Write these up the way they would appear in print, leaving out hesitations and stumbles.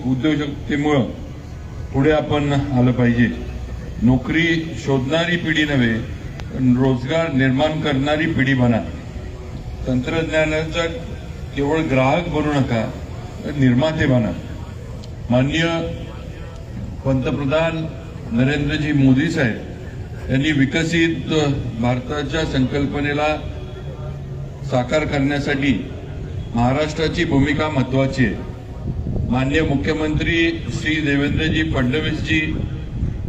उद्योजकतेमुळे पुढे आपण आलं पाहिजे। नोकरी शोधणारी पिढी नव्हे, रोजगार निर्माण करणारी पिढी बना। तंत्रज्ञानाचा केवळ ग्राहक बनू नका, तर निर्माते बना। माननीय पंतप्रधान नरेंद्रजी मोदी साहेब यांनी विकसित भारताच्या संकल्पनेला साकार करण्यासाठी महाराष्ट्राची भूमिका महत्वाची आहे। माननीय मुख्यमंत्री श्री देवेंद्रजी फडणवीसजी,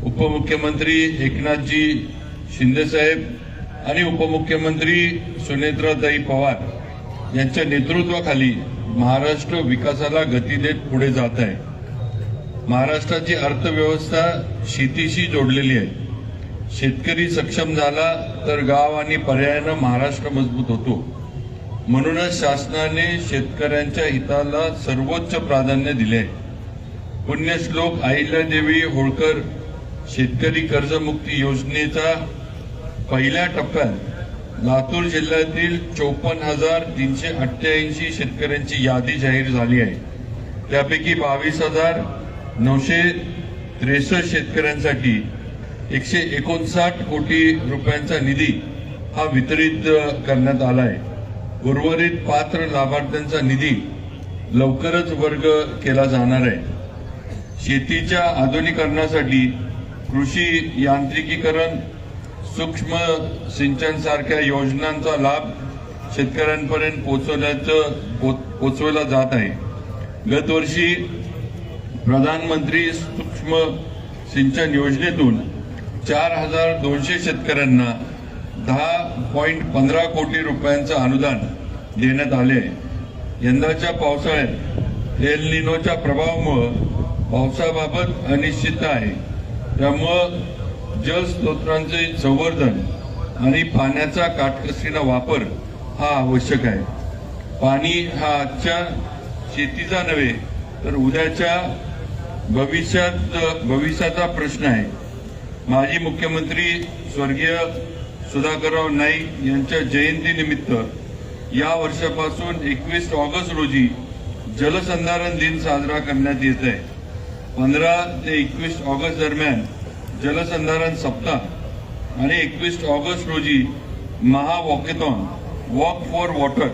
उपमुख्यमंत्री एकनाथजी शिंदे साहेब आणि उपमुख्यमंत्री सुनेत्राताई पवार यांच्या नेतृत्वाखाली महाराष्ट्र विकासाला गती देत पुढे जात आहे। महाराष्ट्राची अर्थव्यवस्था शेतीशी जोडलेली आहे। शेतकरी सक्षम झाला तर गाव आणि पर्यायाने महाराष्ट्र मजबूत होतो। म्हणूनच शासनाने शेतकऱ्यांच्या हिताला सर्वोच्च प्राधान्य दिले आहे। पुण्यश्लोक अहिल्यादेवी होळकर शेतकरी कर्जमुक्ती योजनेचा पहिल्या टप्प्यात लातूर जिल्ह्यातील 54,388 शेतकऱ्यांची यादी जाहीर झाली आहे। त्यापैकी 22,963 शेतकऱ्यांसाठी 159 कोटी रुपयांचा निधी हा वितरित करण्यात आला आहे। उर्वरित पात्र लाभार्थ्यांचा निधी लवकरच वर्ग केला जाणार आहे। शेतीच्या आधुनिकीकरणासाठी कृषी यांत्रिकीकरण, सूक्ष्म सिंचन सारख्या योजनांचा लाभ शेतकऱ्यांपर्यंत पोहोचवला जात आहे। गतवर्षी प्रधानमंत्री सूक्ष्म सिंचन योजनेतून 4,200 शेतकऱ्यांना 10.15 कोटी रुपयांचं अनुदान देण्यात आले आहे। यंदाच्या पावसाळ्यात एल निनोच्या प्रभावामुळे पावसाबाबत अनिश्चितता आहे। त्यामुळे जलस्रोतांचे संवर्धन आणि पाण्याचा काटकसरीने वापर हा आवश्यक आहे। पाणी हा आजच्या शेतीचा नव्हे तर उद्याच्या भविष्याचा प्रश्न आहे। माजी मुख्यमंत्री स्वर्गीय सुधाकरराव नाईक यांच्या जयंतीनिमित्त या वर्षापासून 21 ऑगस्ट रोजी जलसंधारण दिन साजरा करण्यात येत आहे। 15 ते 21 ऑगस्ट दरम्यान जलसंधारण सप्ताह आणि 21 ऑगस्ट रोजी महा वॉकेथॉन वॉक फॉर वॉटर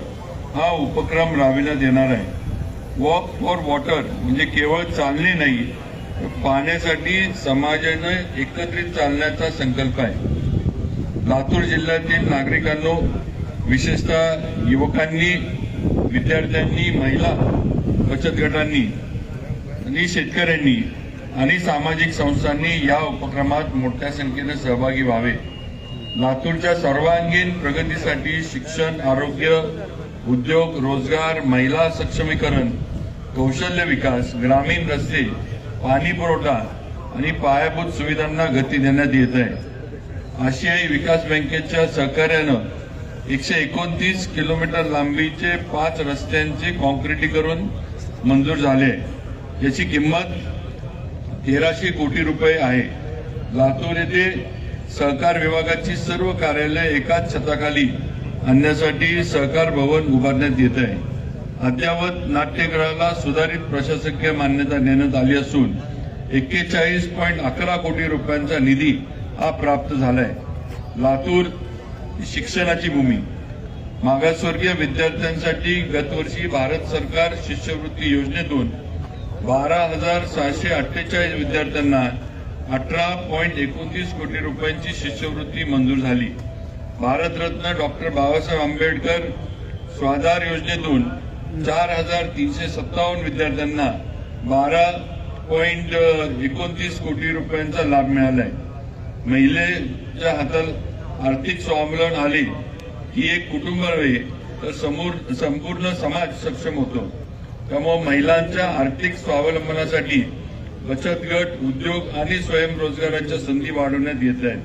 हा उपक्रम राबविण्यात येणार आहे। वॉक फॉर वॉटर म्हणजे केवळ चालणे नाही, तर पाण्यासाठी समाजाने एकत्रित चालण्याचा संकल्प आहे। लातूर जिल्ह्यातील नागरिकांनो, विशेषतः युवकांनी, विद्यार्थ्यांनी, महिला बचत गटांनी आणि शेतकऱ्यांनी आणि सामाजिक संस्थांनी या उपक्रमात मोठ्या संख्येने सहभागी व्हावे। लातूरच्या सर्वांगीण प्रगतीसाठी शिक्षण, आरोग्य, उद्योग, रोजगार, महिला सक्षमीकरण, कौशल्य विकास, ग्रामीण रस्ते, पाणी पुरवठा आणि पायाभूत सुविधांना गती देण्यात येत आहे। आशियाई विकास बँकेच्या सहकार्यानं 129 किलोमीटर लांबीचे 5 रस्त्यांचे कॉन्क्रिटीकरण मंजूर झाले। याची किंमत 1300 कोटी रुपये आहे। लातूर येथे सहकार विभागाची सर्व कार्यालय एकाच छताखाली आणण्यासाठी सहकार भवन उभारण्यात येत आहे। अद्ययावत नाट्यगृहाला सुधारित प्रशासकीय मान्यता देण्यात आली असून 41.11 कोटी रुपयांचा निधी हा प्राप्त झालाय। लातूर शिक्षणाची भूमी। मागासवर्गीय विद्यार्थ्यांसाठी गतवर्षी भारत सरकार शिष्यवृत्ती योजनेतून 12,648 विद्यार्थ्यांना 18.29 कोटी रुपयांची शिष्यवृत्ती मंजूर झाली। भारतरत्न डॉक्टर बाबासाहेब आंबेडकर स्वाधार योजनेतून 4,357 विद्यार्थ्यांना 12.29 कोटी रुपयांचा लाभ मिळालाय। महिलेच्या हातात आर्थिक स्वावलंबन आले की एक कुटुंब नव्हे तर संपूर्ण समाज सक्षम होतो। त्यामुळे महिलांच्या आर्थिक स्वावलंबनासाठी बचत गट, उद्योग आणि स्वयंरोजगाराच्या संधी वाढवण्यात येत आहेत।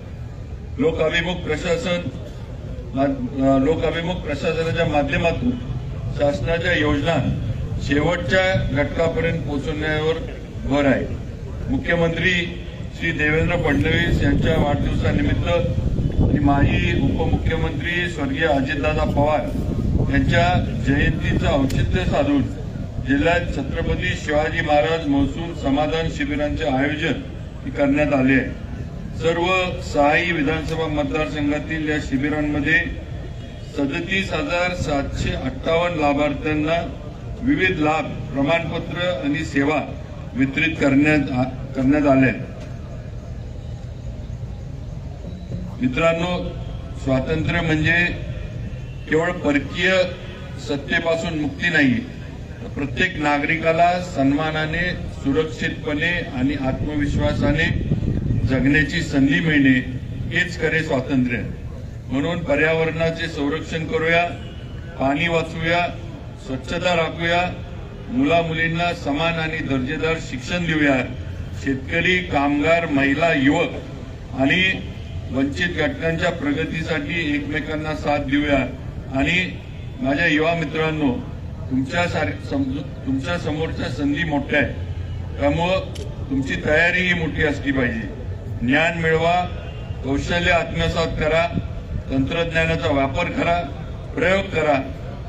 लोकाभिमुख प्रशासनाच्या माध्यमातून शासनाच्या योजना शेवटच्या घटकापर्यंत पोहोचवण्यावर भर आहे। मुख्यमंत्री श्री देवेंद्र फडणवीस यांच्या वाढदिवसानिमित्त आणि माजी उपमुख्यमंत्री स्वर्गीय अजितदादा पवार यांच्या जयंतीचं औचित्य साधून जिल्ह्यात छत्रपती शिवाजी महाराज महसूल समाधान शिबिरांचे आयोजन करण्यात आले आहे। सर्व 6 विधानसभा मतदारसंघातील या शिबिरांमध्ये 37,758 लाभार्थ्यांना विविध लाभ, प्रमाणपत्र आणि सेवा वितरित करण्यात आल्या। मित्रांनो, स्वातंत्र्य म्हणजे केवळ परकीय सत्तेपासून मुक्ती नाही, प्रत्येक नागरिकाला सन्मानाने, सुरक्षितपणे आणि आत्मविश्वासाने जगण्याची संधी मिळणे हेच खरे स्वातंत्र्य। म्हणून पर्यावरणाचे संरक्षण करूया, पाणी वाचवूया, स्वच्छता राखूया, मुला मुलींना समान आणि दर्जेदार शिक्षण देऊया, शेतकरी, कामगार, महिला, युवक आणि वंचित घटकांच्या प्रगतीसाठी एकमेकांना साथ देऊया। आणि माझ्या युवा मित्रांनो, तुमच्या समोरच्या संधी मोठ्या आहेत, त्यामुळं तुमची तयारीही मोठी असली पाहिजे। ज्ञान मिळवा, कौशल्य आत्मसात करा, तंत्रज्ञानाचा वापर करा, प्रयोग करा,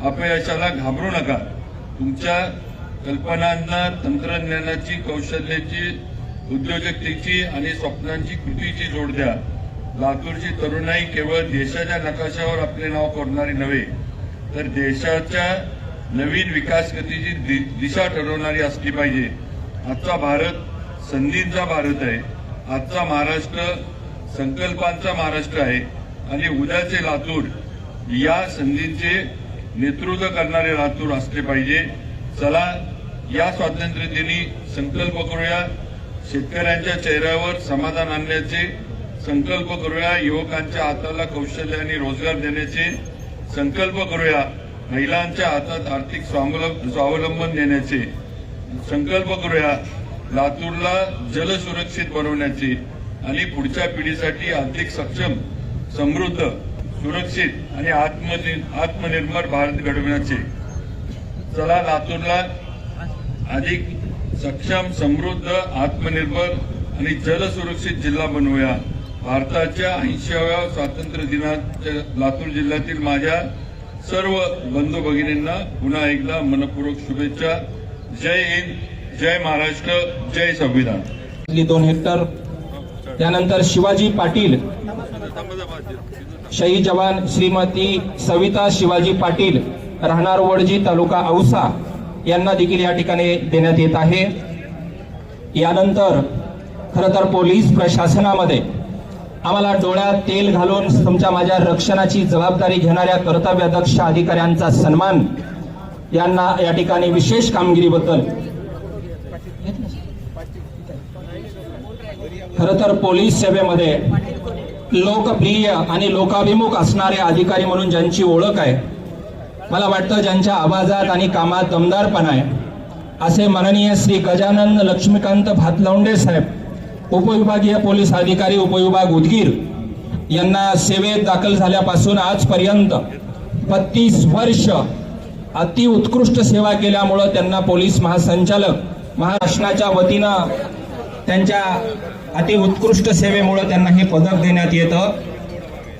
अपयशाला घाबरू नका। तुमच्या कल्पनांना तंत्रज्ञानाची, कौशल्याची, उद्योजकतेची आणि स्वप्नांची कृतीची जोड द्या। लातूरची तरुणाई केवळ देशाच्या नकाशावर आपले नाव कोरणारी नव्हे, तर देशाच्या नवीन विकास गतीची दिशा ठरवणारी असली पाहिजे। आजचा भारत संधींचा भारत आहे, आजचा महाराष्ट्र संकल्पांचा महाराष्ट्र आहे आणि उद्याचे लातूर या संधींचे नेतृत्व करणारे लातूर असले पाहिजे। चला, या स्वातंत्र्य दिनी संकल्प करूया, शेतकऱ्यांच्या चेहऱ्यावर समाधान आणण्याचे संकल्प करूया, युवकांच्या हाताला कौशल्य आणि रोजगार देण्याचे संकल्प करूया, महिलांच्या हातात आर्थिक स्वावलंबन देण्याचे संकल्प करूया, लातूरला जलसुरक्षित बनवण्याचे आणि पुढच्या पिढीसाठी आर्थिक सक्षम, समृद्ध, सुरक्षित आणि आत्मनिर्भर भारत घडविण्याचे। चला, लातूरला अधिक सक्षम, समृद्ध, आत्मनिर्भर आणि जलसुरक्षित जिल्हा बनवूया। भारताच्या 80व्या स्वातंत्र्य दिनाच्या लातूर जिल्ह्यातील माझ्या सर्व बंधू भगिनींना पुन्हा एकदा मनपूर्वक शुभेच्छा। जय हिंद, जय महाराष्ट्र, जय संविधान। 2 हेक्टर, त्यानंतर शिवाजी पाटील, शहीद जवान श्रीमती सविता शिवाजी पाटील, राहणार वडजी, तालुका औसा, यांना देखील या ठिकाणी देण्यात येत आहे। यानंतर खरं तर पोलीस प्रशासनामध्ये आम्हाला डोळ्यात तेल घालून तुमच्या माझ्या रक्षणाची जबाबदारी घेणाऱ्या कर्तव्यदक्ष अधिकाऱ्यांचा सन्मान, यांना या ठिकाणी विशेष कामगिरीबद्दल खरं तर पोलीस सेवेमध्ये लोकप्रिय आणि लोकाभिमुख असणारे अधिकारी म्हणून ज्यांची ओळख आहे, मला वाटतं ज्यांच्या आवाजात आणि कामात दमदारपणा आहे, असे माननीय श्री गजानन लक्ष्मीकांत भातलवंडे साहेब, उपविभागीय पोलीस अधिकारी, उपविभाग उदगीर, यांना सेवेत दाखल झाल्यापासून आजपर्यंत 32 वर्ष अति उत्कृष्ट सेवा केल्यामुळे त्यांना पोलीस महासंचालक महाराष्ट्राच्या वतीनं त्यांच्या अति उत्कृष्ट सेवेमुळे त्यांना हे पदक देण्यात येतं।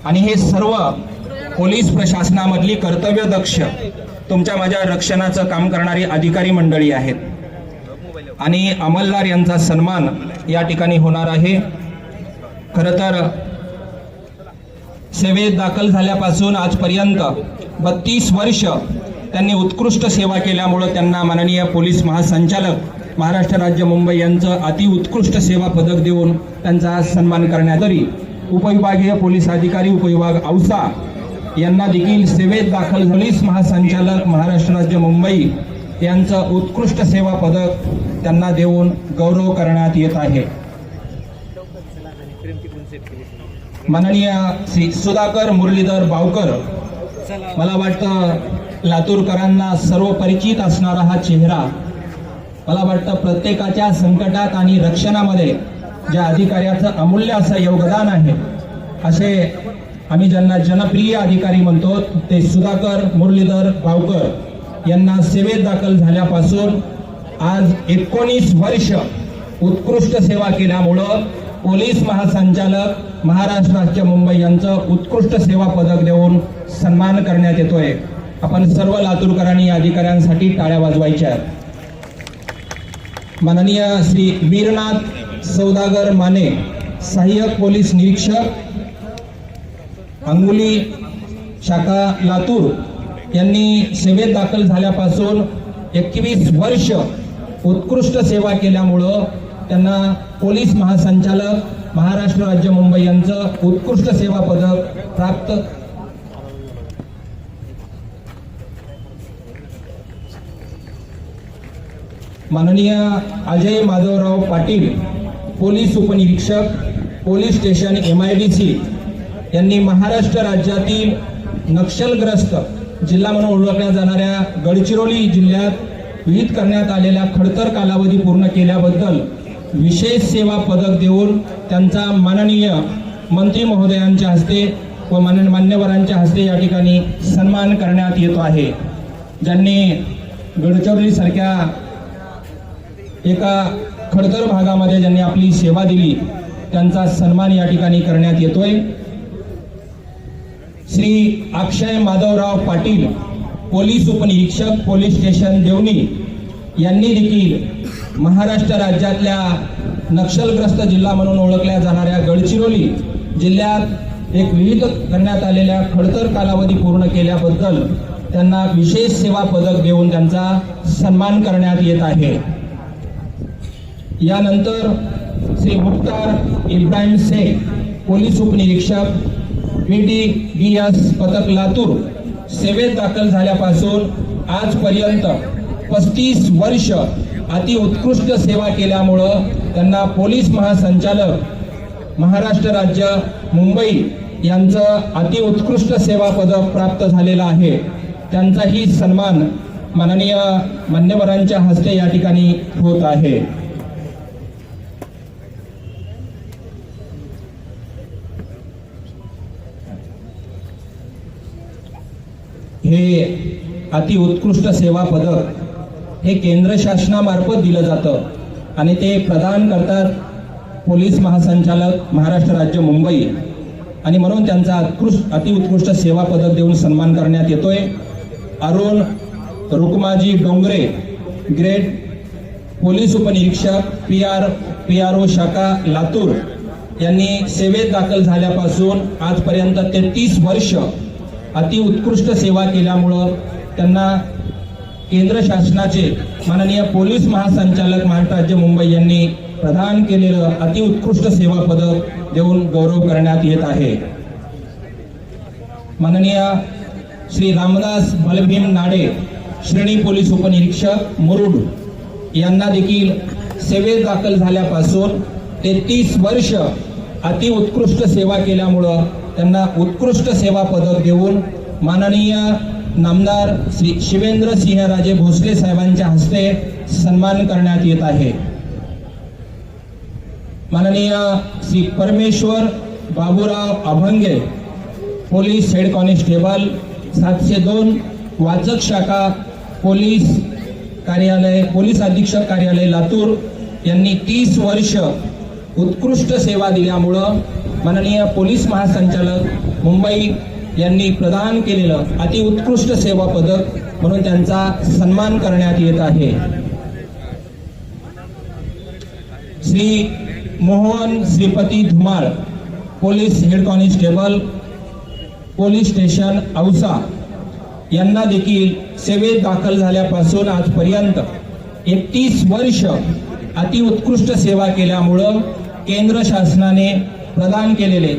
आणि हे सर्व पोलीस प्रशासनामधली कर्तव्यदक्ष तुमच्या माझ्या रक्षणाचं काम करणारी अधिकारी मंडळी आहेत आणि अंमलदार यांचा सन्मान या ठिकाणी होणार आहे। खरं तर सेवेत दाखल झाल्यापासून आजपर्यंत 32 वर्ष त्यांनी उत्कृष्ट सेवा केल्यामुळे त्यांना माननीय पोलीस महासंचालक महाराष्ट्र राज्य मुंबई यांचं अति उत्कृष्ट सेवा पदक देऊन त्यांचा सन्मान करण्यात आली। उपविभागीय पोलीस अधिकारी, उपविभाग औसा, यांना देखील सेवेत दाखल पोलीस महासंचालक महाराष्ट्र राज्य मुंबई यांचं उत्कृष्ट सेवा पदक त्यांना देऊन गौरव करण्यात येत आहे। माननीय श्री सुधाकर मुरलीधर बावकर, मला वाटतं लातूरकरांना सर्व परिचित असणारा हा चेहरा, मला वाटतं प्रत्येकाच्या संकटात आणि रक्षणामध्ये ज्या अधिकाऱ्याचं अमूल्य असं योगदान आहे, असे आम्ही ज्यांना जनप्रिय अधिकारी म्हणतो ते सुधाकर मुरलीधर बावकर यांना सेवेत दाखल झाल्यापासून आज 19 वर्ष उत्कृष्ट सेवा केल्यामुळं पोलीस महासंचालक महाराष्ट्र राज्य मुंबई यांचं उत्कृष्ट सेवा पदक देऊन सन्मान करण्यात येतोय। आपण सर्व लातूरकरांनी या अधिकाऱ्यांसाठी टाळ्या वाजवायच्या। माननीय श्री वीरनाथ सौदागर माने, सहाय्यक पोलीस निरीक्षक, अंगुली शाखा लातूर यांनी सेवेत दाखल झाल्यापासून 21 वर्ष उत्कृष्ट सेवा केल्यामुळं त्यांना पोलीस महासंचालक महाराष्ट्र राज्य मुंबई यांचं उत्कृष्ट सेवा पदक प्राप्त. माननीय अजय माधवराव पाटील, पोलीस उपनिरीक्षक, पोलीस स्टेशन MIDC यांनी महाराष्ट्र राज्यातील नक्षलग्रस्त जिल्हा म्हणून ओळखल्या जाणाऱ्या गडचिरोली जिल्ह्यात विहित करण्यात आलेला खडतर कालावधी पूर्ण केल्याबद्दल विशेष सेवा पदक देऊन त्यांचा माननीय मंत्री महोदयांच्या हस्ते व मान्यवरांच्या हस्ते या ठिकाणी सन्मान करण्यात येतो आहे. ज्यांनी गडचिरोली सारख्या एका खडतर भागामध्ये ज्यांनी आपली सेवा दिली त्यांचा सन्मान या ठिकाणी करण्यात येतोय. श्री अक्षय माधवराव पाटील, पोलीस उपनिरीक्षक, पोलीस स्टेशन देवणी यांनी देखील महाराष्ट्र राज्यातल्या नक्षलग्रस्त जिल्हा म्हणून ओळखल्या जाणाऱ्या गडचिरोली जिल्ह्यात एक विहित करण्यात आलेल्या खडतर कालावधी पूर्ण केल्याबद्दल त्यांना विशेष सेवा पदक देऊन त्यांचा सन्मान करण्यात येत आहे. यानंतर श्री मुख्तार इब्राहिम शेख, पोलीस उपनिरीक्षक, PDDS पथक लातूर, सेवेत दाखल झाल्यापासून आजपर्यंत 35 वर्ष अति उत्कृष्ट सेवा केल्यामुळं त्यांना पोलीस महासंचालक महाराष्ट्र राज्य मुंबई यांचं अति उत्कृष्ट सेवा पदक प्राप्त झालेलं आहे. त्यांचाही सन्मान माननीय मान्यवरांच्या हस्ते या ठिकाणी होत आहे. हे अति उत्कृष्ट सेवा पदक हे केंद्र शासनामार्फत दिलं जातं आणि ते प्रदान करतात पोलीस महासंचालक महाराष्ट्र राज्य मुंबई आणि म्हणून त्यांचा अति उत्कृष्ट सेवा पदक देऊन सन्मान करण्यात येतोय. अरुण रुक्माजी डोंगरे, ग्रेड पोलीस उपनिरीक्षक, PRO शाखा लातूर यांनी सेवेत दाखल झाल्यापासून आजपर्यंत 33 वर्ष अति उत्कृष्ट सेवा केल्यामुळं त्यांना केंद्र शासनाचे माननीय पोलीस महासंचालक महाराष्ट्र राज्य मुंबई यांनी प्रदान केलेलं अति उत्कृष्ट सेवा पदक देऊन गौरव करण्यात येत आहे. माननीय श्री रामदास बलभीम नाडे, श्रेणी पोलीस उपनिरीक्षक, मुरुड यांना देखील सेवेत दाखल झाल्यापासून 33 वर्ष अति उत्कृष्ट सेवा केल्यामुळं त्यांना उत्कृष्ट सेवा पदक देऊन माननीय नामदार श्री शिवेंद्र सिंहराजे भोसले साहेबांच्या हस्ते सन्मान करण्यात येत आहे. माननीय श्री परमेश्वर बाबूराव अभंगे, पोलीस हेड कॉन्स्टेबल 702 वाचक शाखा पोलीस कार्यालय, पोलीस अधीक्षक कार्यालय लातूर यांनी 30 वर्ष उत्कृष्ट सेवा दिल्यामुळं माननीय पोलीस महासंचालक मुंबई यांनी प्रदान केलेलं अति उत्कृष्ट सेवा पदक म्हणून त्यांचा सन्मान करण्यात येत आहे. Shri Mohan Shripati Dhumal, police head constable, police station Ausa यांना देखील सेवेत दाखल झाल्यापासून आजपर्यंत 31 वर्ष अति उत्कृष्ट सेवा केल्यामुळं केंद्र शासनाने प्रदान केलेले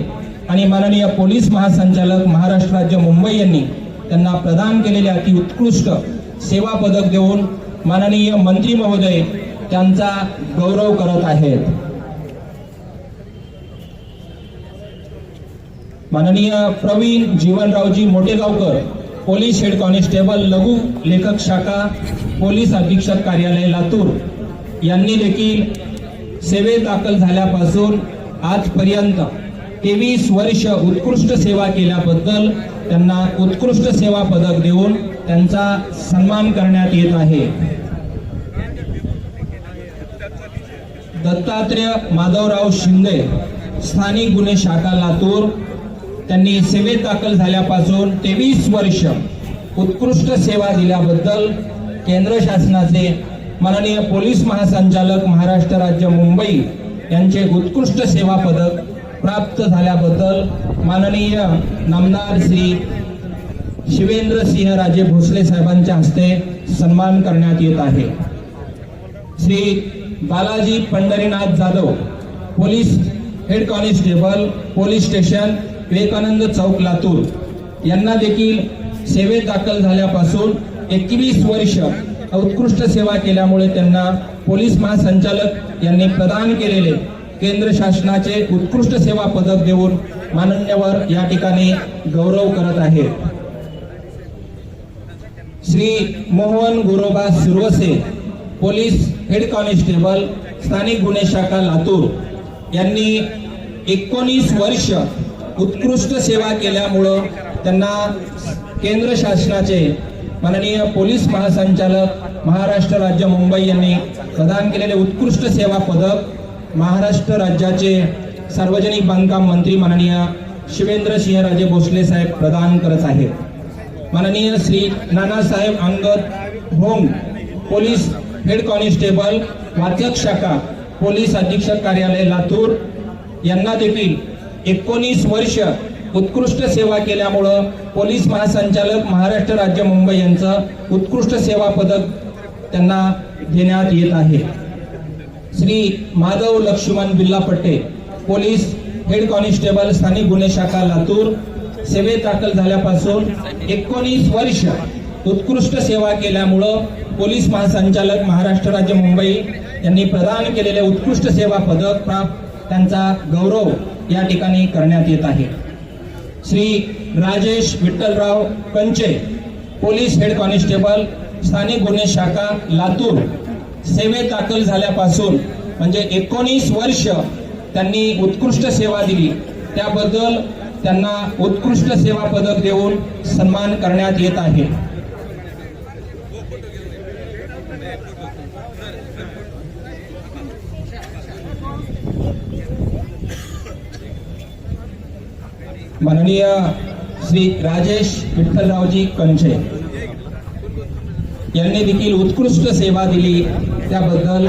आणि माननीय पोलीस महासंचालक महाराष्ट्र राज्य मुंबई यांनी त्यांना प्रदान केलेले अति उत्कृष्ट सेवा पदक देऊन माननीय मंत्री महोदय त्यांचा गौरव करत आहेत. माननीय Praveen Jeevanraoji Motegaonkar, police head constable लघु लेखक शाखा पोलीस अधीक्षक कार्यालय लातूर यांनी देखील सेवेत दाखल झाल्यापासून आजपर्यंत 23 वर्ष उत्कृष्ट सेवा केल्याबद्दल त्यांना उत्कृष्ट सेवा पदक देऊन त्यांचा सन्मान करण्यात येत आहे. दत्तात्रय माधवराव शिंदे, स्थानिक गुन्हे शाखा लातूर, त्यांनी सेवेत दाखल झाल्यापासून 23 वर्ष उत्कृष्ट सेवा दिल्याबद्दल केंद्र शासनाचे माननीय पोलीस महासंचालक महाराष्ट्र राज्य मुंबई यांचे उत्कृष्ट सेवा पदक प्राप्त झाल्याबद्दल माननीय नामदार श्री शिवेंद्र सिंह राजे भोसले साहेबांच्या हस्ते सन्मान करण्यात येत आहे। Shri Balaji Pandharinath Jadhav, police head constable, police station Vivekanand Chowk, Latur यांना देखील सेवेत दाखल झाल्यापासून 21 वर्ष उत्कृष्ट सेवा केल्यामुळे त्यांना पोलीस महासंचालक यांनी प्रदान केलेले केंद्र शासनाचे उत्कृष्ट सेवा पदक देऊन माननीयवर या ठिकाणी गौरव करत आहेत। Shri Mohan Guroba Suravase, police head constable, स्थानिक गुन्हे शाखा, लातूर यांनी 19 वर्ष उत्कृष्ट सेवा केल्यामुळं त्यांना केंद्र शासनाचे माननीय पोलीस महासंचालक महाराष्ट्र राज्य मुंबई यांनी प्रदान केलेले उत्कृष्ट सेवा पदक महाराष्ट्र राज्याचे सार्वजनिक बांधकाम मंत्री माननीय शिवेंद्र सिंह राजे भोसले साहेब प्रदान करत आहेत। माननीय श्री नानासाहेब अंगद भोंग, पोलीस हेड कॉन्स्टेबल, वाचक शाखा, पोलीस अधीक्षक कार्यालय, लातूर यांना देखील 19 वर्ष उत्कृष्ट सेवा केल्यामुळं पोलीस महासंचालक महाराष्ट्र राज्य मुंबई यांचं उत्कृष्ट सेवा पदक त्यांना देण्यात येत आहे। Shri Madhav Laxman Billapatte, police head constable, स्थानिक गुन्हे शाखा, लातूर सेवेत दाखल झाल्यापासून 19 वर्ष उत्कृष्ट सेवा केल्यामुळं पोलीस महासंचालक महाराष्ट्र राज्य मुंबई यांनी प्रदान केलेले उत्कृष्ट सेवा पदक प्राप्त त्यांचा गौरव या ठिकाणी करण्यात येत आहे। श्री राजेश विठ्ठलराव कंचे, पोलीस हेड कॉन्स्टेबल, स्थानिक गुन्हे शाखा, लातूर सेवेत दाखल झाल्यापासून म्हणजे 19 वर्ष त्यांनी उत्कृष्ट सेवा दिली, त्याबद्दल त्यांना उत्कृष्ट सेवा पदक देऊन सन्मान करण्यात येत आहे। माननीय श्री राजेश विठ्ठलरावजी कंचे यांनी देखील उत्कृष्ट सेवा दिली, त्याबद्दल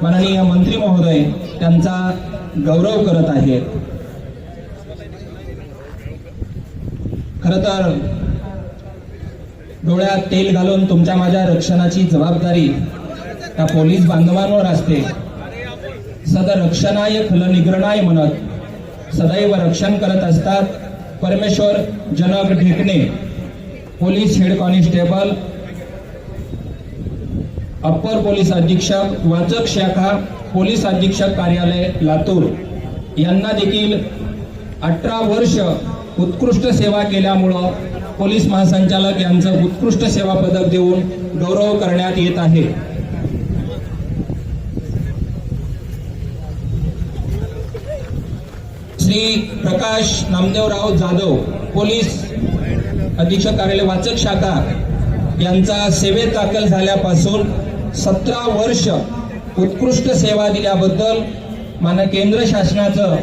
माननीय मंत्री महोदय त्यांचा गौरव करत आहेत। खरं तर डोळ्यात तेल घालून तुमच्या माझ्या रक्षणाची जबाबदारी त्या पोलीस बांधवांवर असते। सद रक्षणाय खल निग्रणाय म्हणत सदैव रक्षण करत असतात Parmeshwar Janak Dhekane, police head constable, upper police अधीक्षक, वाचक शाखा, पोलीस अधीक्षक कार्यालय, लातूर यांना देखील 18 वर्ष उत्कृष्ट सेवा केल्यामुळं पोलीस महासंचालक यांचं उत्कृष्ट सेवा पदक देऊन गौरव करण्यात येत आहे। श्री प्रकाश नामदेवराव जाधव, पोलीस अधीक्षक कार्यालय, वाचक शाखा यांचा सेवेत दाखल झाल्यापासून 17 वर्ष उत्कृष्ट सेवा दिल्याबद्दल केंद्र शासनाचं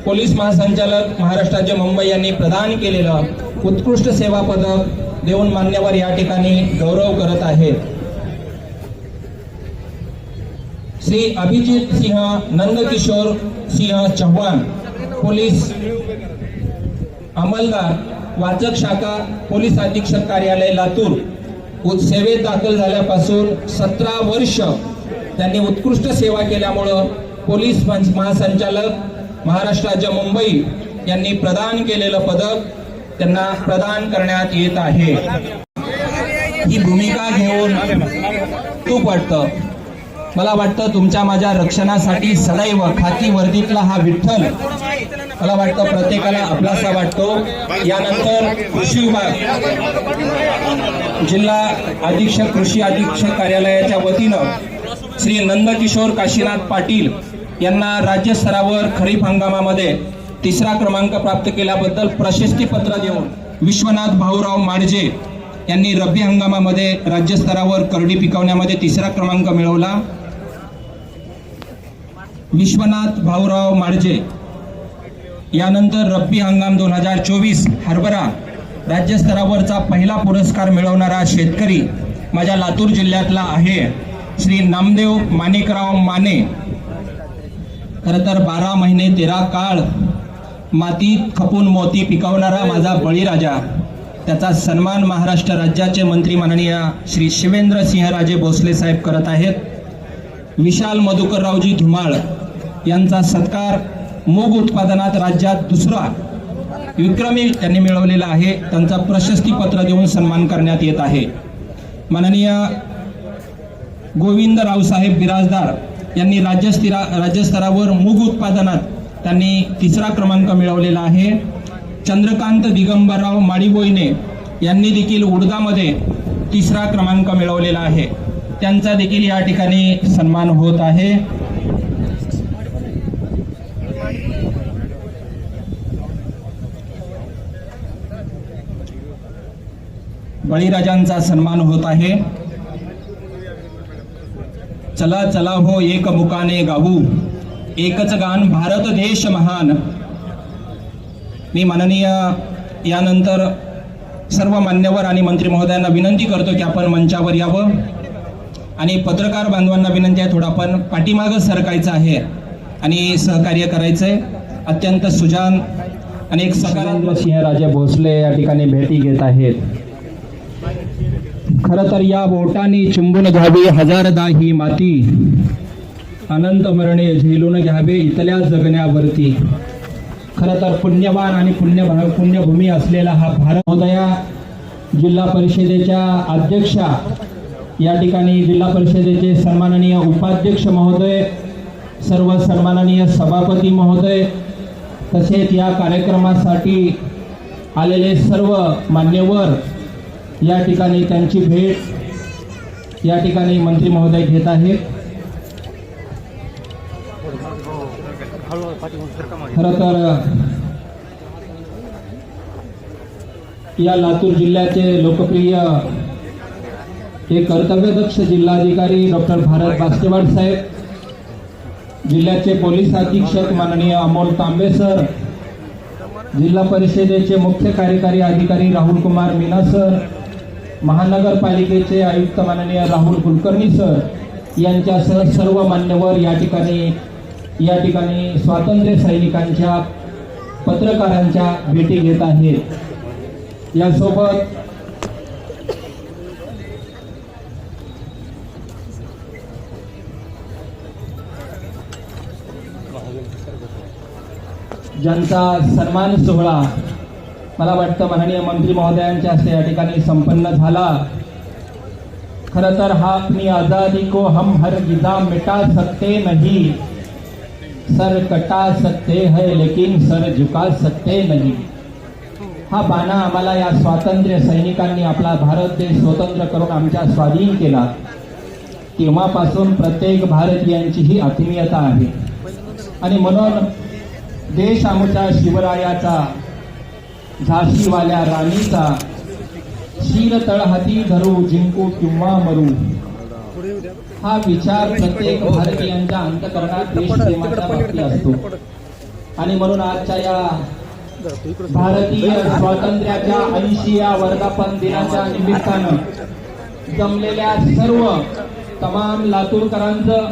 पोलीस महासंचालक महाराष्ट्र राज्य मुंबई यांनी प्रदान केलेलं उत्कृष्ट सेवा पदक देऊन मान्यवर या ठिकाणी गौरव करत आहेत। श्री अभिजित सिंह नंदकिशोर सिंह चव्हाण, पोलीस अंमलदार, वाचक शाखा, पोलीस अधीक्षक कार्यालय, लातूर सेवेत दाखल झाल्यापासून 17 वर्ष त्यांनी उत्कृष्ट सेवा केल्यामुळं पोलीस महासंचालक महाराष्ट्र राज्य मुंबई यांनी प्रदान केलेलं पदक त्यांना प्रदान करण्यात येत आहे। ही भूमिका घेऊन खूप वाटतं, मला वाटतं तुमच्या माझ्या रक्षणासाठी सदैव खाकी वर्दीतला हा विठ्ठल मला वाटतं प्रत्येकाला आपलासा वाटतो। यानंतर कृषी विभाग जिल्हा अधीक्षक कृषी अधीक्षक कार्यालयाच्या वतीनं श्री नंदकिशोर काशीनाथ पाटील यांना राज्य स्तरावर खरीप हंगामामध्ये 3रा क्रमांक प्राप्त केल्याबद्दल प्रशस्ती पत्र देऊन विश्वनाथ भाऊराव माडजे यांनी रब्बी हंगामामध्ये राज्य स्तरावर करडी पिकवण्यामध्ये 3रा क्रमांक मिळवला। विश्वनाथ भाऊराव माडजे यानंतर रब्बी हंगाम 2024 हरभरा राज्य स्तरावरचा पहिला पुरस्कार मिळवणारा शेतकरी माझ्या लातूर जिल्ह्यातला आहे श्री नामदेव माणिकराव माने. खरं तर 12 महिने 13 काळ मातीत खपून मोती पिकवणारा माझा बळीराजा, त्याचा सन्मान महाराष्ट्र राज्याचे मंत्री माननीय श्री शिवेंद्र सिंहराजे भोसले साहेब करत आहेत. विशाल मधुकररावजी धुमाळ यांचा सत्कार मूग उत्पादनात राज्यात दुसरा विक्रमी त्यांनी मिळवलेला आहे. त्यांचा प्रशस्तीपत्र देऊन सन्मान करण्यात येत आहे. माननीय गोविंद रावसाहेब बिराजदार यांनी राज्यस्तरावर मूग उत्पादनात त्यांनी 3रा क्रमांक मिळवलेला आहे. चंद्रकांत दिगंबरराव माळीबोईने यांनी देखील उडदामध्ये 3रा क्रमांक मिळवलेला आहे. त्यांचा देखील या ठिकाणी सन्मान होत आहे. बळीराजांचा सन्मान होत आहे. चला चला हो एक मुकाने गाऊ, एकच गान भारत देश महान. मी माननीय यानंतर सर्व मान्यवर आणि मंत्री महोदयांना विनंती करतो की आपण मंचावर यावं आणि पत्रकार बांधवांना विनंती आहे थोडं आपण पाठीमागं सरकायचं आहे आणि सहकार्य करायचंय. अत्यंत सुजान अनेक सकारात्मक सिंहराजे भोसले या ठिकाणी भेटी घेत आहेत. खरं तर या बोटांनी चुंबून घ्यावी हजारदा ही माती, अनंत मरणे झेलून घ्यावे इथल्या जगण्यावरती. खरं तर पुण्यवान आणि पुण्यभूमी असलेला हा भारत. महोदया जिल्हा परिषदेच्या अध्यक्षा, या ठिकाणी जिल्हा परिषदेचे सन्माननीय उपाध्यक्ष महोदय, सर्व सन्माननीय सभापती महोदय, तसेच या कार्यक्रमासाठी आलेले सर्व मान्यवर, या ठिकाणी त्यांची भेट या ठिकाणी मंत्री महोदय घेत आहेत. खरं तर या लातूर जिल्ह्याचे लोकप्रिय हे कर्तव्यदक्ष जिल्हाधिकारी डॉक्टर भारत बास्केवाड साहेब, जिल्ह्याचे पोलीस अधीक्षक माननीय अमोल तांबे सर, जिल्हा परिषदेचे मुख्य कार्यकारी अधिकारी राहुल कुमार मीना सर, महानगरपालिकेचे आयुक्त माननीय राहुल कुलकर्णी सर यांच्यासह सर्व मान्यवर या ठिकाणी स्वातंत्र्य सैनिकांच्या, पत्रकारांच्या भेटी घेत आहेत. यासोबत ज्यांचा सन्मान सोहळा मला वाटतं माननीय मंत्री महोदयांच्या हस्ते या ठिकाणी संपन्न झाला. खरं तर हा अपनी आजादी को हम हरगिज़ मिटा सकते नहीं, सर कटा सकते हैं लेकिन सर झुका सकते नहीं. हा बाणा आम्हाला या स्वातंत्र्य सैनिकांनी आपला भारत देश स्वतंत्र करून आमच्या स्वाधीन केला तेव्हापासून प्रत्येक भारतीयांची ही आत्मीयता आहे. आणि म्हणून देश आमच्या शिवरायाचा, झाशीवाल्या राणीचा, शीर तळहाती धरू जिंकू किंवा मरू, हा विचार प्रत्येक भारतीयांच्या अंतःकरणात देशप्रेमाचा भक्ती असतो. आणि म्हणून आजच्या या भारतीय स्वातंत्र्याच्या 80व्या वर्धापन दिनाच्या निमित्तानं जमलेल्या सर्व तमाम लातूरकरांचं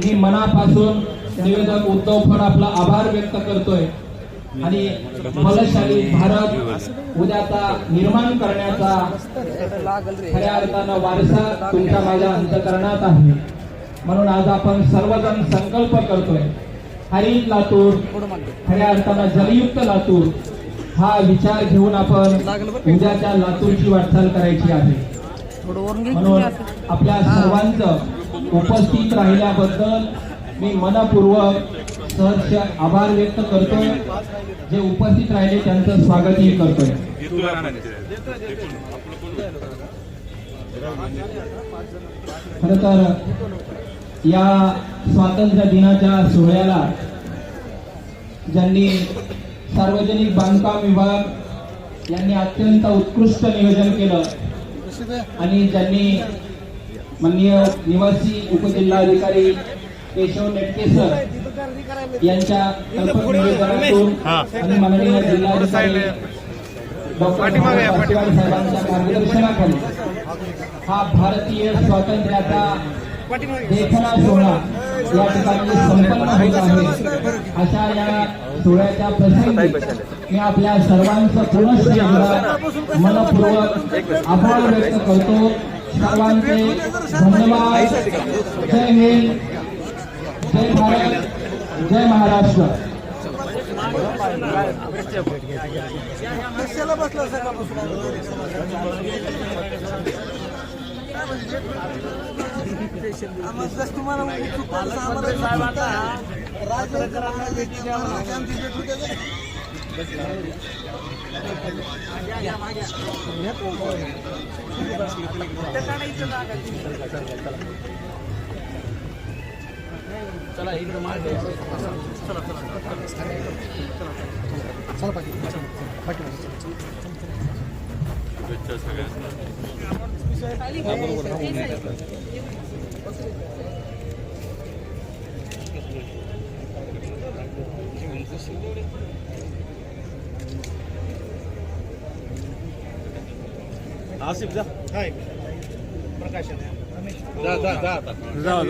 मी मनापासून निवेदक उद्धव फड आपला आभार व्यक्त करतोय. आणि बलशाली भारत उद्याचा निर्माण करण्याचा खऱ्या अर्थानं वारसा तुमच्या माझ्या अंतःकरणात आहे. म्हणून आज आपण सर्वजण संकल्प करतोय, हरित लातूर, खऱ्या अर्थानं जलयुक्त लातूर हा विचार घेऊन आपण उद्याच्या लातूरची वाटचाल करायची आहे. म्हणून आपल्या सर्वांचं उपस्थित राहिल्याबद्दल मी मनपूर्वक सहर्ष आभार व्यक्त करतोय. जे उपस्थित राहिले त्यांचं स्वागतही करतोय. खरं तर या स्वातंत्र्य दिनाच्या सोहळ्याला ज्यांनी सार्वजनिक बांधकाम विभाग यांनी अत्यंत उत्कृष्ट नियोजन केलं आणि ज्यांनी माननीय निवासी उपजिल्हाधिकारी केशव नेटके सर यांच्या निवेदनातून आणि माननीय जिल्हाधिकारी डॉक्टर बास्केवाड साहेबांच्या मार्गदर्शनाखाली हा भारतीय स्वातंत्र्याचा देखना सोहळा या ठिकाणी संपन्न होत आहे. अशा या सोहळ्याच्या प्रसंगी मी आपल्या सर्वांचं पुनश्च एकदा मनपूर्वक आभार व्यक्त करतो. सर्वांचे धन्यवाद. जय हिंद, जय भारत, जय महाराष्ट्र. तुम्हाला चला इकडे मागे आसिफ जा. प्रकाश जा.